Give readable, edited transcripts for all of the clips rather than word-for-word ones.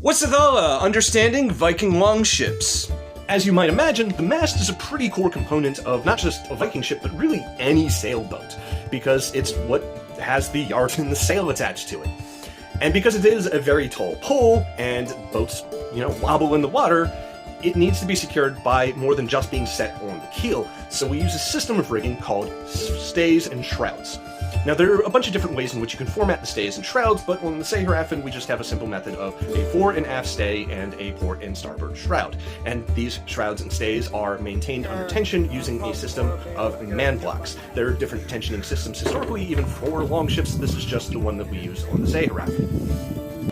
What's with all understanding Viking longships? As you might imagine, the mast is a pretty core component of not just a Viking ship, but really any sailboat, because it's what has the yard and the sail attached to it. And because it is a very tall pole, and boats, wobble in the water, it needs to be secured by more than just being set on the keel, so we use a system of rigging called stays and shrouds. Now, there are a bunch of different ways in which you can format the stays and shrouds, but on the Seyharafin, we just have a simple method of a fore and aft stay and a port and starboard shroud. And these shrouds and stays are maintained under tension using a system of man blocks. There are different tensioning systems historically, even for longships. This is just the one that we use on the Seyharafin.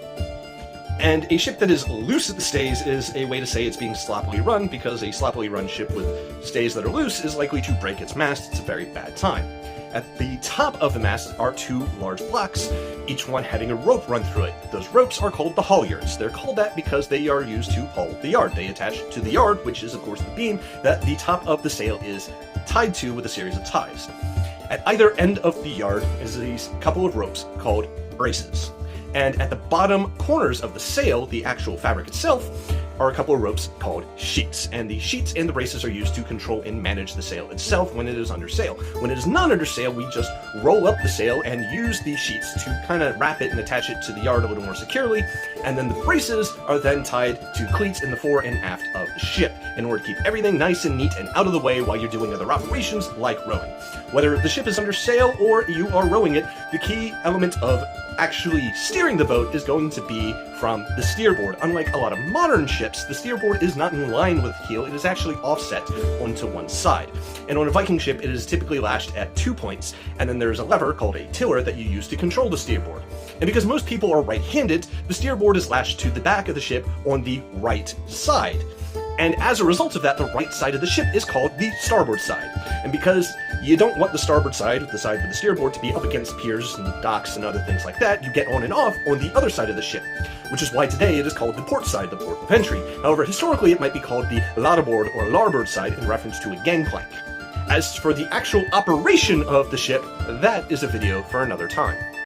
And a ship that is loose at the stays is a way to say it's being sloppily run, because a sloppily run ship with stays that are loose is likely to break its mast. It's a very bad time. At the top of the mast are two large blocks, each one having a rope run through it. Those ropes are called the halyards. They're called that because they are used to haul the yard. They attach to the yard, which is of course the beam that the top of the sail is tied to with a series of ties. At either end of the yard is a couple of ropes called braces. And at the bottom corners of the sail, the actual fabric itself, are a couple of ropes called sheets. And the sheets and the braces are used to control and manage the sail itself when it is under sail. When it is not under sail, we just roll up the sail and use the sheets to kind of wrap it and attach it to the yard a little more securely. And then the braces are then tied to cleats in the fore and aft of the ship in order to keep everything nice and neat and out of the way while you're doing other operations like rowing. Whether the ship is under sail or you are rowing it, the key element of actually steering the boat is going to be from the steerboard. Unlike a lot of modern ships, the steerboard is not in line with the keel, it is actually offset onto one side. And on a Viking ship, it is typically lashed at 2 points, and then there's a lever called a tiller that you use to control the steerboard. And because most people are right-handed, the steerboard is lashed to the back of the ship on the right side. And as a result of that, the right side of the ship is called the starboard side. And because you don't want the starboard side, the side with the steerboard, to be up against piers and docks and other things like that, you get on and off on the other side of the ship, which is why today it is called the port side, the port of entry. However, historically it might be called the larboard or larboard side in reference to a gangplank. As for the actual operation of the ship, that is a video for another time.